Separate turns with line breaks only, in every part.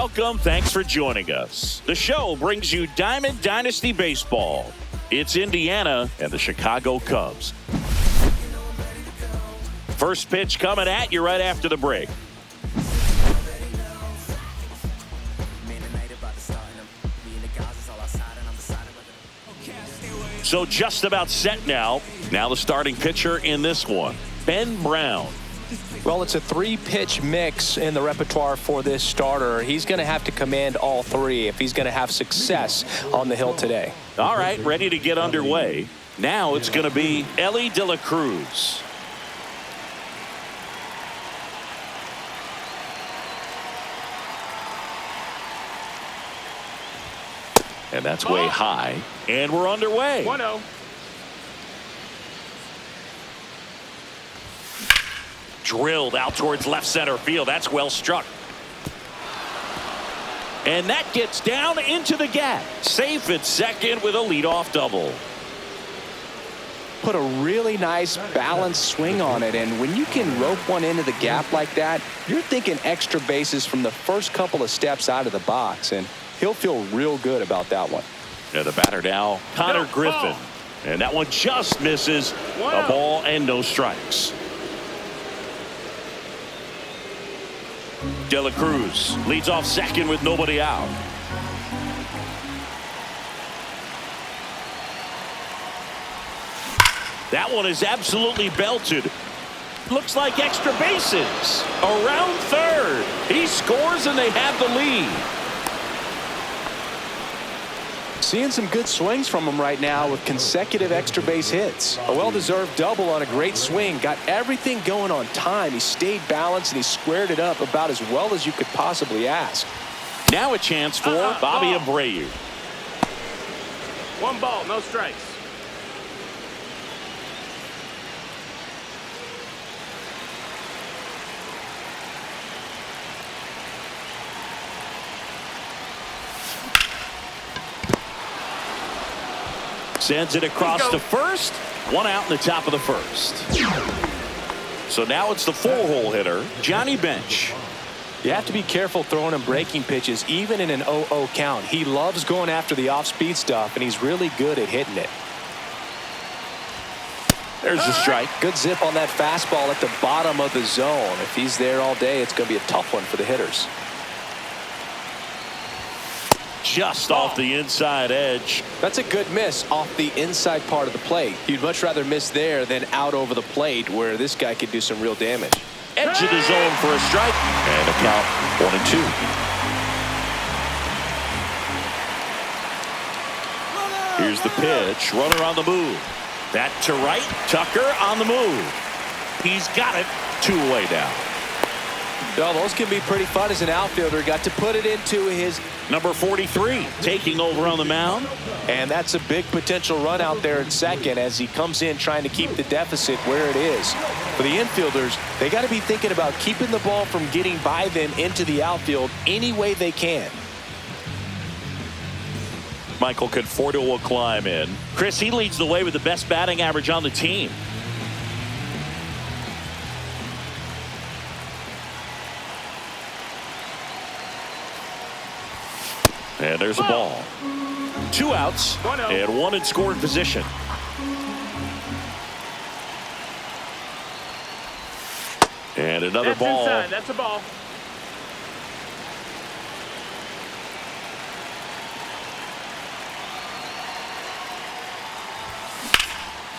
Welcome. Thanks for joining us. The show brings you Diamond Dynasty Baseball. It's Indiana and the Chicago Cubs. First pitch coming at you right after the break. So just about set now. Now the starting pitcher in this one, Ben Brown.
Well, it's a three-pitch mix in the repertoire for this starter. He's going to have to command all three if he's going to have success on the hill today.
All right, ready to get underway. Now it's going to be Elly De La Cruz. And that's way high. And we're underway.
1-0.
Drilled out towards left center field. That's well struck. And that gets down into the gap. Safe at second with a leadoff double.
Put a really nice balanced swing on it, and when you can rope one into the gap like that, you're thinking extra bases from the first couple of steps out of the box, and he'll feel real good about that one.
And the batter now, Connor Griffin. And that one just misses. A ball and no strikes. De La Cruz leads off second with nobody out. That one is absolutely belted. Looks like extra bases. Around third. He scores and they have the lead.
Seeing some good swings from him right now with consecutive extra base hits. A well-deserved double on a great swing. Got everything going on time. He stayed balanced and he squared it up about as well as you could possibly ask.
Now a chance for Bobby Abreu.
1 ball, no strikes.
Sends it across to first. 1 out in the top of the first. So now it's the 4-hole hitter, Johnny Bench.
You have to be careful throwing him breaking pitches, even in an 0-0 count. He loves going after the off-speed stuff, and he's really good at hitting it.
There's the strike.
Good zip on that fastball at the bottom of the zone. If he's there all day, it's going to be a tough one for the hitters.
Just off the inside edge.
That's a good miss off the inside part of the plate. You'd much rather miss there than out over the plate, where this guy could do some real damage.
Edge of the zone for a strike. And a count 1-2. Here's the pitch. Runner on the move. That to right. Tucker on the move. He's got it. 2 away now.
Well, those can be pretty fun as an outfielder. Got to put it into his
number 43 taking over on the mound.
And that's a big potential run out there in second as he comes in trying to keep the deficit where it is. For the infielders, they got to be thinking about keeping the ball from getting by them into the outfield any way they can.
Michael Conforto will climb in. Chris, he leads the way with the best batting average on the team. And there's a ball. 2 outs and 1 in scoring position. And another ball.
Inside. That's a ball.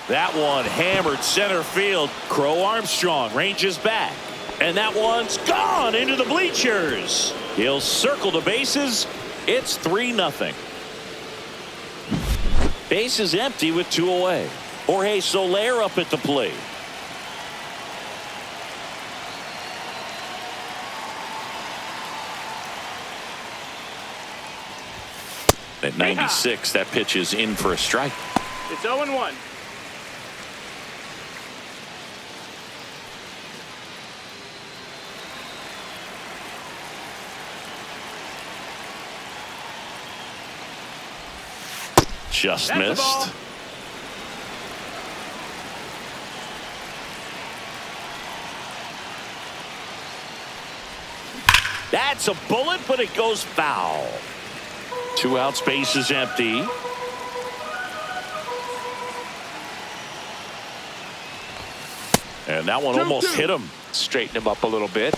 That one hammered center field. Crow Armstrong ranges back. And that one's gone into the bleachers. He'll circle the bases. It's 3-0. Base is empty with 2 away. Jorge Soler up at the plate. At 96, that pitch is in for a strike.
It's 0-1.
Just missed. That's a bullet, but it goes foul. 2 outs, base is empty. And that one almost hit him.
Straighten him up a little bit.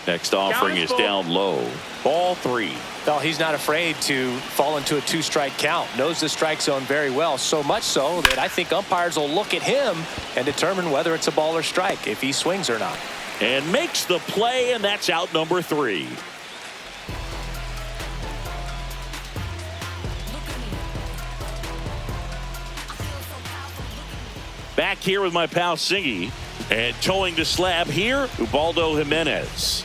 Next offering is down low. Ball 3.
Well, he's not afraid to fall into a 2-strike count. Knows the strike zone very well. So much so that I think umpires will look at him and determine whether it's a ball or strike, if he swings or not.
And makes the play, and that's out number 3. Back here with my pal Singy. And towing the slab here, Ubaldo Jimenez.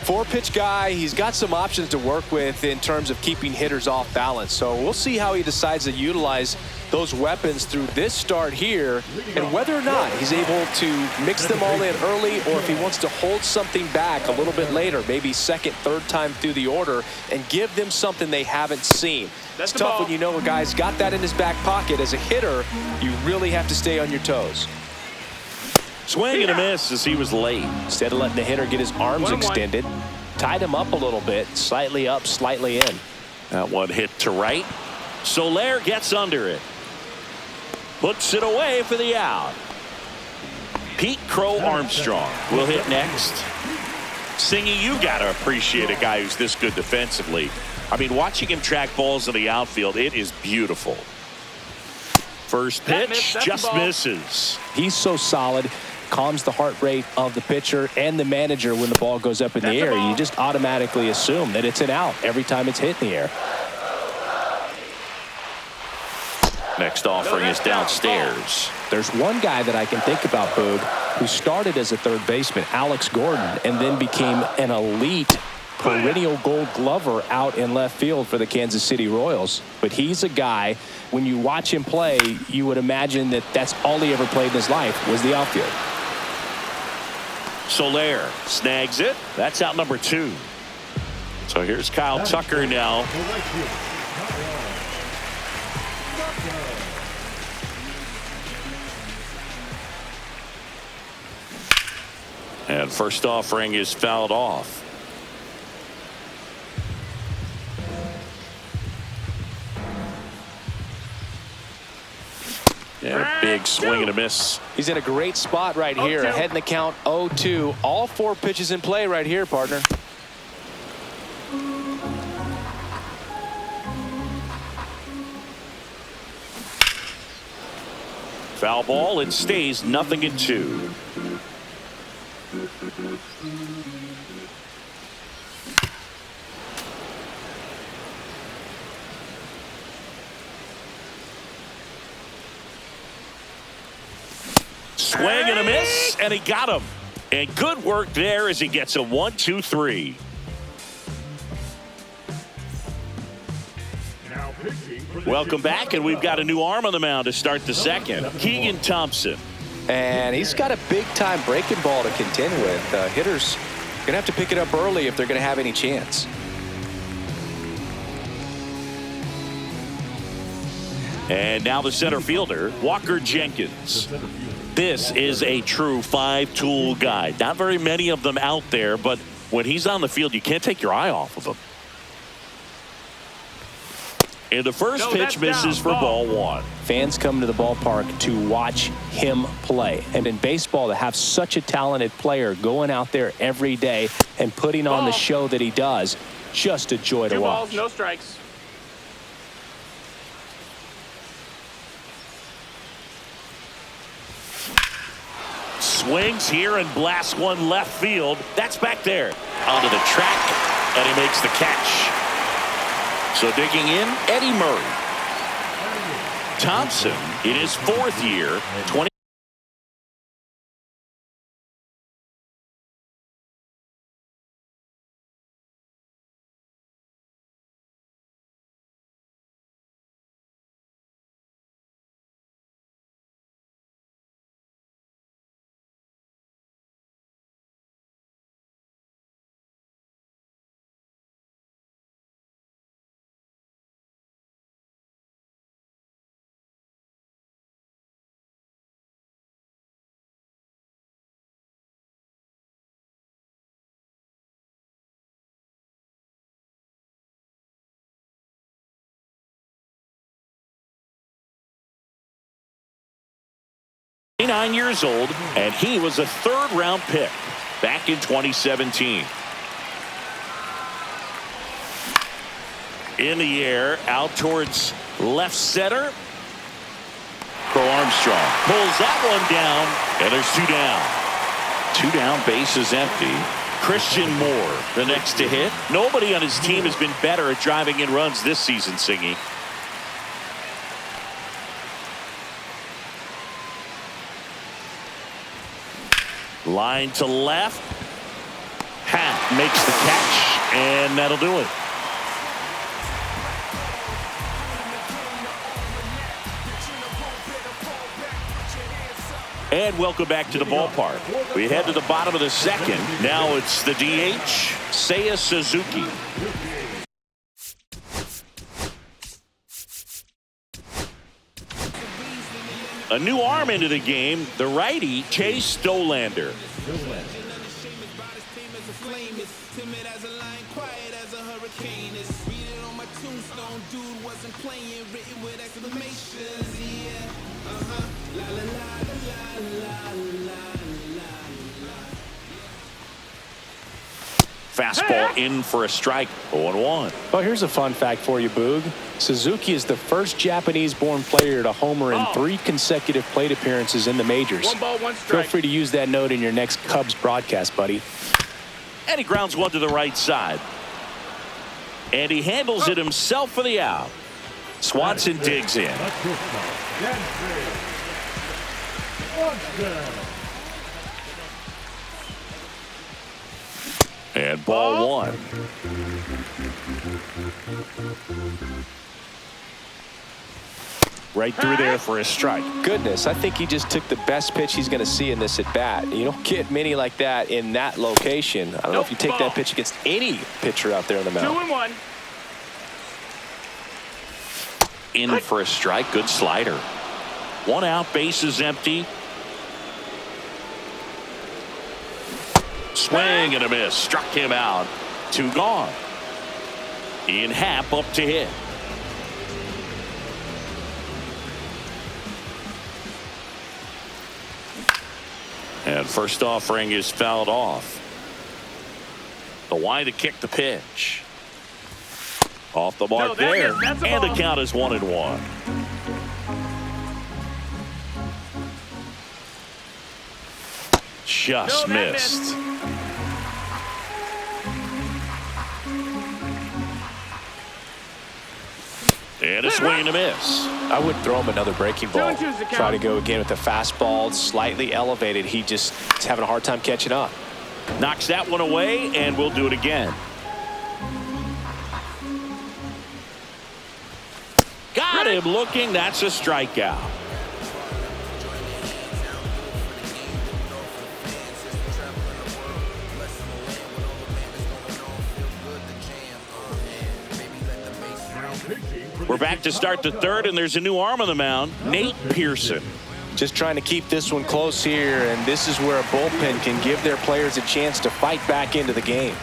4-pitch guy. He's got some options to work with in terms of keeping hitters off balance. So we'll see how he decides to utilize those weapons through this start here, and whether or not he's able to mix them all in early, or if he wants to hold something back a little bit later, maybe second, third time through the order, and give them something they haven't seen. It's tough when you know a guy's got that in his back pocket. As a hitter, you really have to stay on your toes.
Swing and a miss as he was late.
Instead of letting the hitter get his arms extended, tied him up a little bit, slightly up, slightly in.
That one hit to right. Soler gets under it. Puts it away for the out. Pete Crow Armstrong will hit next. Singy, you got to appreciate a guy who's this good defensively. I mean, watching him track balls in the outfield, it is beautiful. First pitch just misses.
He's so solid. Calms the heart rate of the pitcher and the manager when the ball goes up in the air. You just automatically assume that it's an out every time it's hit in the air.
Next offering is downstairs.
There's one guy that I can think about, Boog, who started as a third baseman, Alex Gordon, and then became an elite perennial Gold Glover out in left field for the Kansas City Royals. But he's a guy, when you watch him play, you would imagine that that's all he ever played in his life was the outfield.
Soler snags it. That's out number 2. So here's Kyle Tucker now. And first offering is fouled off. Yeah, big swing and a miss.
He's in a great spot right here. Ahead in the count 0-2. All 4 pitches in play right here, partner.
Foul ball. It stays 0-2. Swing and a miss, and he got him. And good work there as he gets a 1-2-3. Welcome back, and we've got a new arm on the mound to start the second. Keegan Thompson.
And he's got a big-time breaking ball to contend with. Hitters going to have to pick it up early if they're going to have any chance.
And now the center fielder, Walker Jenkins. This is a true 5-tool guy. Not very many of them out there, but when he's on the field, you can't take your eye off of him. And the first pitch misses for ball 1.
Fans come to the ballpark to watch him play. And in baseball, to have such a talented player going out there every day and putting on the show that he does, just a joy to watch.
2 balls, no strikes.
Swings here and blasts one left field. That's back there. Onto the track, and he makes the catch. So digging in, Eddie Murray. Thompson in his 4th year, 20. 29 years old, and he was a third-round pick back in 2017. In the air, out towards left center. Crow Armstrong pulls that one down, and there's 2 down. 2 down, base is empty. Christian Moore, the next to hit. Nobody on his team has been better at driving in runs this season, Singy. Line to left. Happ makes the catch, and that'll do it. And welcome back to the ballpark. We head to the bottom of the second. Now it's the DH, Seiya Suzuki. A new arm into the game, the righty, Chase Stolander. Fastball in for a strike, 0-1.
Well, here's a fun fact for you, Boog. Suzuki is the first Japanese-born player to homer in 3 consecutive plate appearances in the majors.
1 ball, 1
Feel
strike.
free to use that note in your next Cubs broadcast, buddy.
And he grounds one to the right side. And he handles it himself for the out. Swanson digs in. And ball 1. Right through there for a strike.
Goodness, I think he just took the best pitch he's going to see in this at bat. You don't get many like that in that location. I don't know if you take that pitch against any pitcher out there on the mound.
2-1.
In for a strike. Good slider. 1 out, base is empty. Swing and a miss. Struck him out. 2 gone. Ian Happ up to hit. And first offering is fouled off. The wide to kick the pitch. Off the mark there. And the count is 1-1. Just missed. And a swing and a miss.
I would throw him another breaking ball.
2-2's the count.
Try to go again with the fastball, slightly elevated. He just is having a hard time catching up.
Knocks that one away, and we'll do it again. Got him looking. That's a strikeout. We're back to start the third, and there's a new arm on the mound, Nate Pearson.
Just trying to keep this one close here, and this is where a bullpen can give their players a chance to fight back into the game.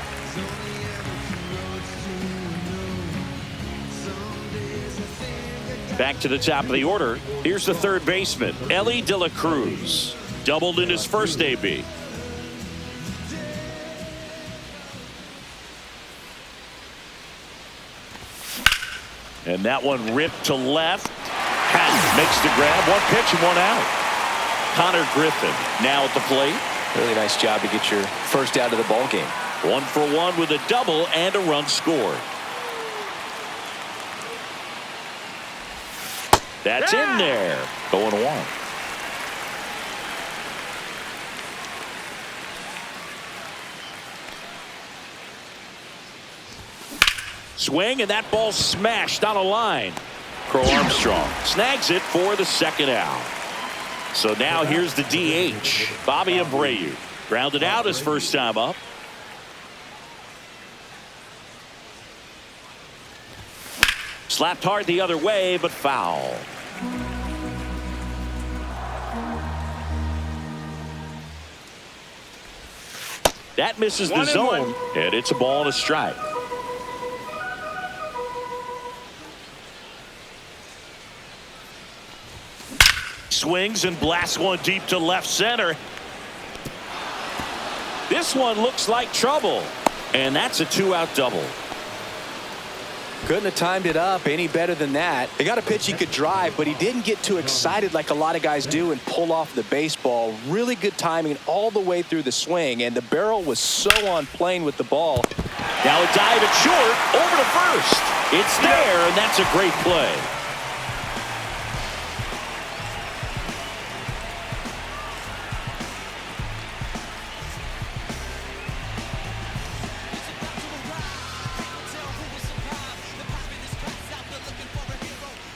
Back to the top of the order. Here's the third baseman, Ellie De La Cruz. Doubled in his first AB. And that one ripped to left. Happ makes the grab. 1 pitch and 1 out. Connor Griffin now at the plate.
Really nice job to get your first out of the ball game.
1 for 1 with a double and a run scored. That's in there. 0-1. Swing, and that ball smashed on a line. Crow Armstrong snags it for the second out. So now here's the DH, Bobby Abreu. Grounded out his first time up. Slapped hard the other way, but foul. That misses the zone, and it's a ball and a strike. swings and blasts one deep to left center. This one looks like trouble. And that's a 2-out double.
Couldn't have timed it up any better than that. He got a pitch he could drive, but he didn't get too excited like a lot of guys do and pull off the baseball. Really good timing all the way through the swing, and the barrel was so on plane with the ball.
Now a dive at short, over to first. It's there, and that's a great play.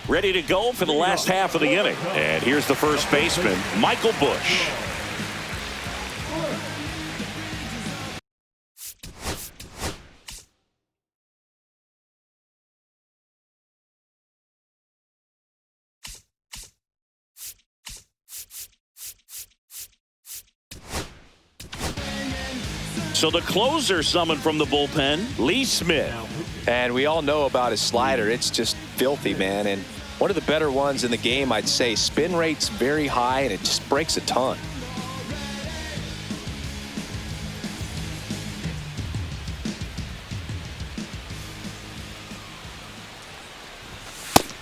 Ready to go for the last half of the inning. And here's the first baseman, Michael Bush. So the closer summoned from the bullpen, Lee Smith.
And we all know about his slider. It's just filthy, man. And one of the better ones in the game, I'd say. Spin rate's very high, and it just breaks a ton.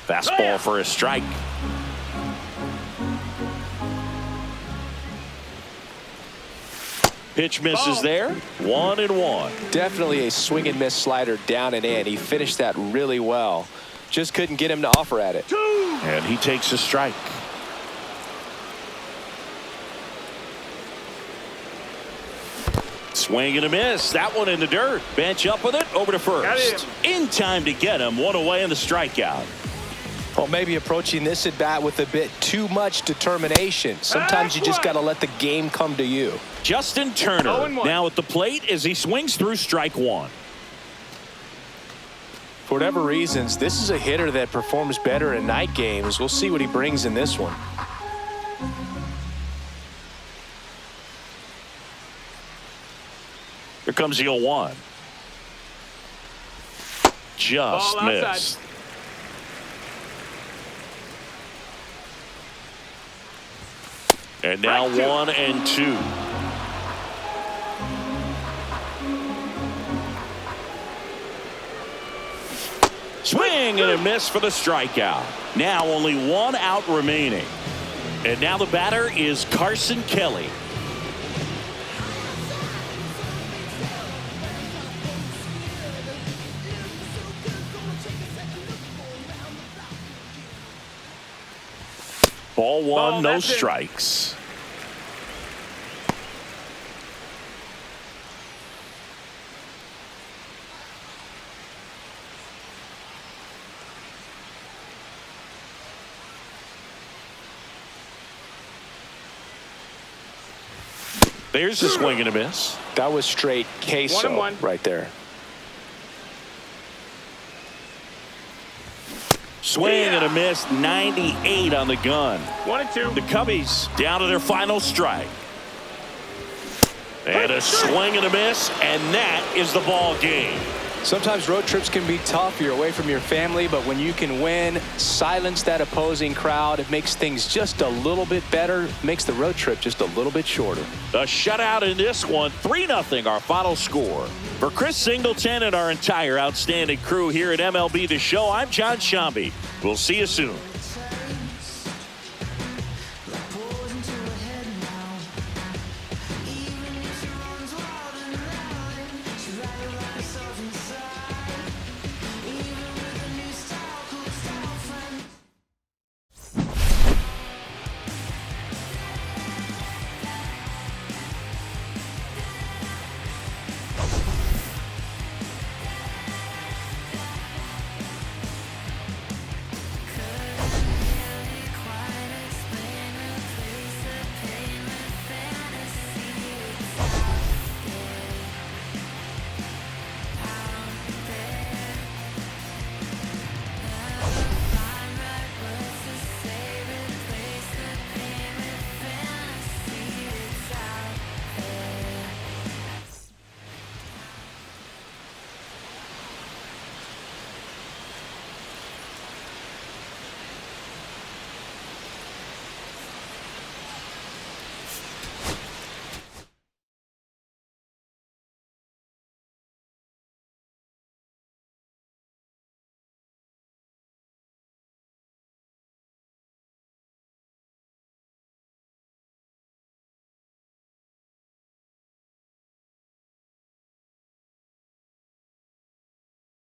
Fastball for a strike. Pitch misses there. 1-1.
Definitely a swing and miss slider down and in. He finished that really well. Just couldn't get him to offer at it.
And he takes a strike. Swing and a miss. That one in the dirt. Bench up with it. Over to first. In time to get him. One away in the strikeout.
Well, maybe approaching this at bat with a bit too much determination. Sometimes you just got to let the game come to you.
Justin Turner now at the plate as he swings through strike one.
For whatever reasons, this is a hitter that performs better in night games. We'll see what he brings in this one.
Here comes the 0-1. Just missed. And now 1-2. Swing and a miss for the strikeout. Now only 1 out remaining. And now the batter is Carson Kelly. Ball one, no strikes. There's a swing and a miss.
That was straight queso right there.
Swing and a miss, 98 on the gun.
1-2.
The Cubbies down to their final strike. And a swing and a miss, and that is the ball game.
Sometimes road trips can be tough. You're away from your family, but when you can win, silence that opposing crowd, it makes things just a little bit better, makes the road trip just a little bit shorter.
The shutout in this one, 3-0 our final score. For Chris Singleton and our entire outstanding crew here at MLB The Show, I'm John Shambi. We'll see you soon.